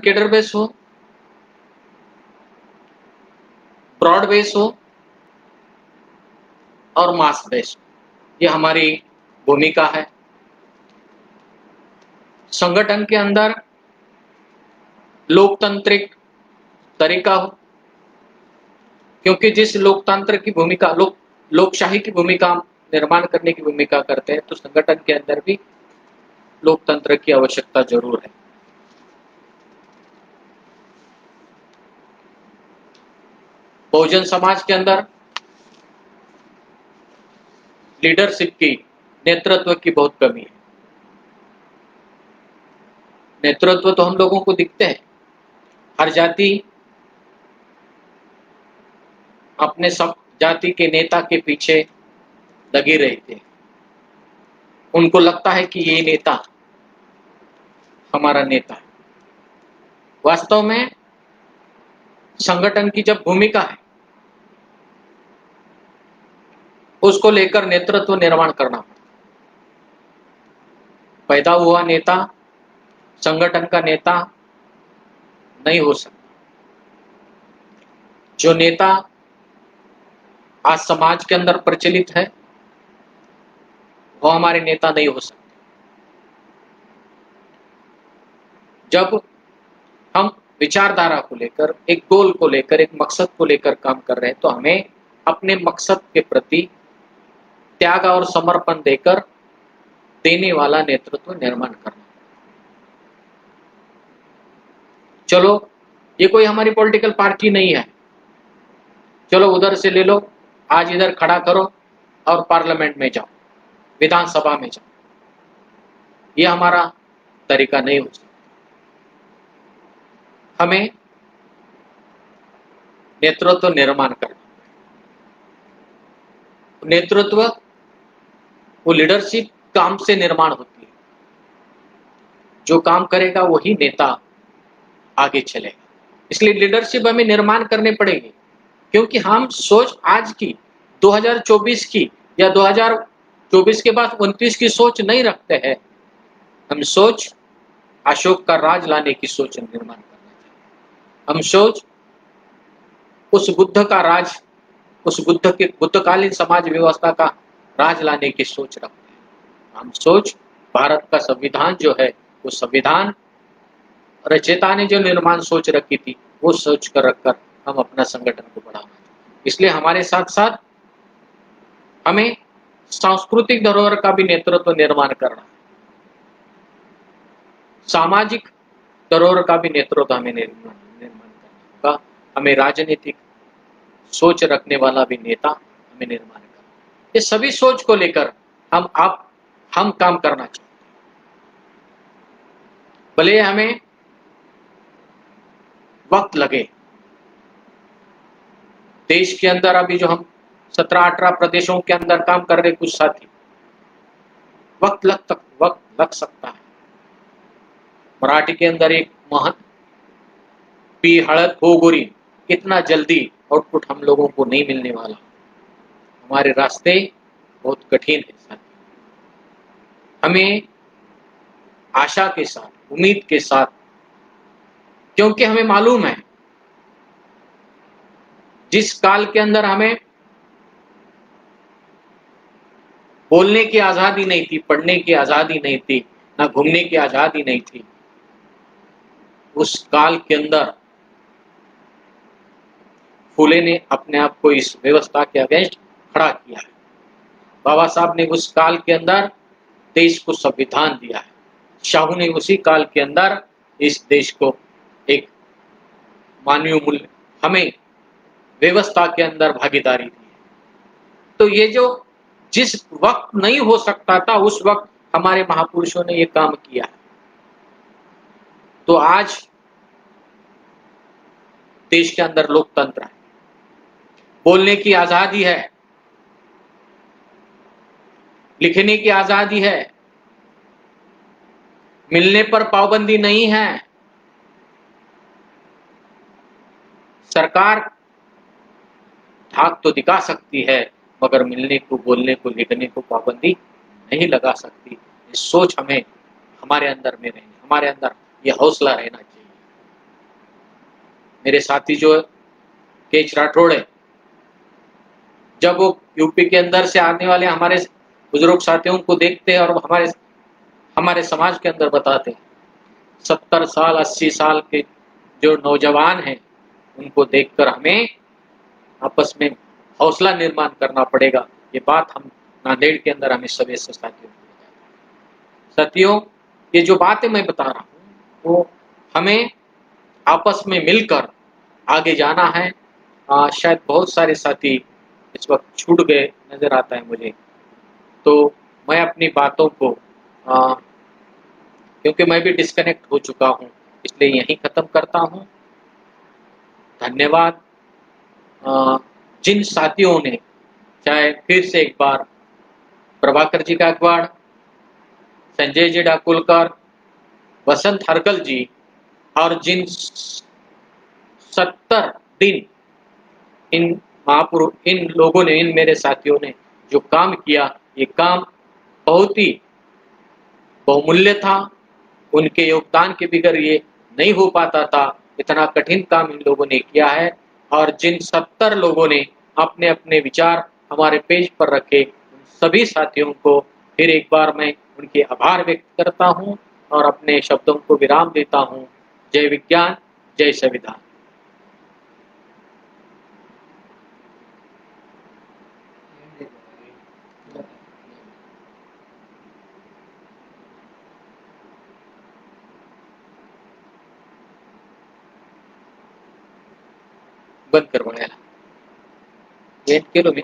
Cadre base हो, broad base हो और मास बेस, ये हमारी भूमिका है। संगठन के अंदर लोकतांत्रिक तरीका हो, क्योंकि जिस लोकतंत्र की भूमिका लोकशाही की भूमिका निर्माण करने की भूमिका करते हैं, तो संगठन के अंदर भी लोकतंत्र की आवश्यकता जरूर है। बहुजन समाज के अंदर लीडरशिप की, नेतृत्व की बहुत कमी है। नेतृत्व तो हम लोगों को दिखते हैं, हर जाति अपने सब जाति के नेता के पीछे लगे रहते हैं। उनको लगता है कि ये नेता हमारा नेता है। वास्तव में संगठन की जब भूमिका है, उसको लेकर नेतृत्व निर्माण करना पड़ता। पैदा हुआ नेता संगठन का नेता नहीं हो सकता। जो नेता आज समाज के अंदर प्रचलित है, वो हमारे नेता नहीं हो सकते। जब हम विचारधारा को लेकर, एक गोल को लेकर, एक मकसद को लेकर काम कर रहे हैं, तो हमें अपने मकसद के प्रति त्याग और समर्पण देकर देने वाला नेतृत्व निर्माण करना। चलो, ये कोई हमारी पॉलिटिकल पार्टी नहीं है, चलो उधर से ले लो, आज इधर खड़ा करो और पार्लियामेंट में जाओ, विधानसभा में जाओ, ये हमारा तरीका नहीं हो सकता। हमें नेतृत्व निर्माण करना। नेतृत्व वो लीडरशिप काम से निर्माण होती है। जो काम करेगा वही नेता आगे चलेगा। इसलिए लीडरशिप हमें निर्माण करने पड़ेगी, क्योंकि हम सोच आज की 2024 की या 2024 के बाद 29 की सोच नहीं रखते हैं। हम सोच अशोक का राज लाने की सोच निर्माण करना चाहिए। हम सोच उस बुद्ध का राज, उस बुद्धकालीन समाज व्यवस्था का राज लाने की सोच रखते हैं। हम सोच भारत का संविधान जो है, वो संविधान रचयिता ने जो निर्माण सोच रखी थी, वो सोच कर रखकर हम अपना संगठन को बढ़ाना। इसलिए हमारे साथ साथ हमें सांस्कृतिक धरोहर का भी नेतृत्व निर्माण करना है। सामाजिक धरोहर का भी नेतृत्व हमें निर्माण करना होगा। हमें राजनीतिक सोच रखने वाला भी नेता हमें निर्माण करना। ये सभी सोच को लेकर हम काम करना चाहते हैं। भले हमें वक्त लगे। देश के अंदर अभी जो हम 17-18 प्रदेशों के अंदर काम कर रहे कुछ साथी, वक्त लग सकता है। मराठी के अंदर एक महन पी हड़द हो गोरी, इतना जल्दी आउटपुट हम लोगों को नहीं मिलने वाला। हमारे रास्ते बहुत कठिन है साथी। हमें आशा के साथ, उम्मीद के साथ, क्योंकि हमें मालूम है जिस काल के अंदर हमें बोलने की आजादी नहीं थी, पढ़ने की आजादी नहीं थी, ना घूमने की आजादी नहीं थी, उस काल के अंदर फूले ने अपने आप को इस व्यवस्था के अगेंस्ट खड़ा किया है। बाबा साहब ने उस काल के अंदर देश को संविधान दिया है। शाहू ने उसी काल के अंदर इस देश को एक मानवीय मूल्य, हमें व्यवस्था के अंदर भागीदारी दी है। तो ये जो जिस वक्त नहीं हो सकता था, उस वक्त हमारे महापुरुषों ने ये काम किया है। तो आज देश के अंदर लोकतंत्र है, बोलने की आजादी है, लिखने की आजादी है, मिलने पर पाबंदी नहीं है। सरकार धाक तो दिखा सकती है, मगर मिलने को, बोलने को, लिखने को पाबंदी नहीं लगा सकती। ये सोच हमें हमारे अंदर में रहनी, हमारे अंदर ये हौसला रहना चाहिए। मेरे साथी जो केच राठौड़ है, जब वो यूपी के अंदर से आने वाले हमारे बुजुर्ग साथियों को देखते हैं और हमारे हमारे समाज के अंदर बताते हैं, 70 साल 80 साल के जो नौजवान हैं उनको देखकर हमें आपस में हौसला निर्माण करना पड़ेगा। ये बात हम नांदेड़ के अंदर हमें सभी साथियों को, साथियों ये जो बातें मैं बता रहा हूँ वो हमें आपस में मिलकर आगे जाना है। शायद बहुत सारे साथी इस वक्त छूट गए नजर आता है मुझे, तो मैं अपनी बातों को क्योंकि मैं भी डिस्कनेक्ट हो चुका हूँ इसलिए यहीं खत्म करता हूँ। धन्यवाद। जिन साथियों ने, चाहे फिर से एक बार प्रभाकर जी गायकवाड़, संजय जी डाकुलकर, वसंत हरकल जी, और जिन 70 दिन इन महापुरुष इन लोगों ने, इन मेरे साथियों ने जो काम किया, ये काम बहुत ही बहुमूल्य था। उनके योगदान के बगैर ये नहीं हो पाता था। इतना कठिन काम इन लोगों ने किया है। और जिन 70 लोगों ने अपने अपने विचार हमारे पेज पर रखे, उन सभी साथियों को फिर एक बार मैं उनके आभार व्यक्त करता हूँ और अपने शब्दों को विराम देता हूँ। जय विज्ञान, जय संविधान। बंद करवाया 8 किलो में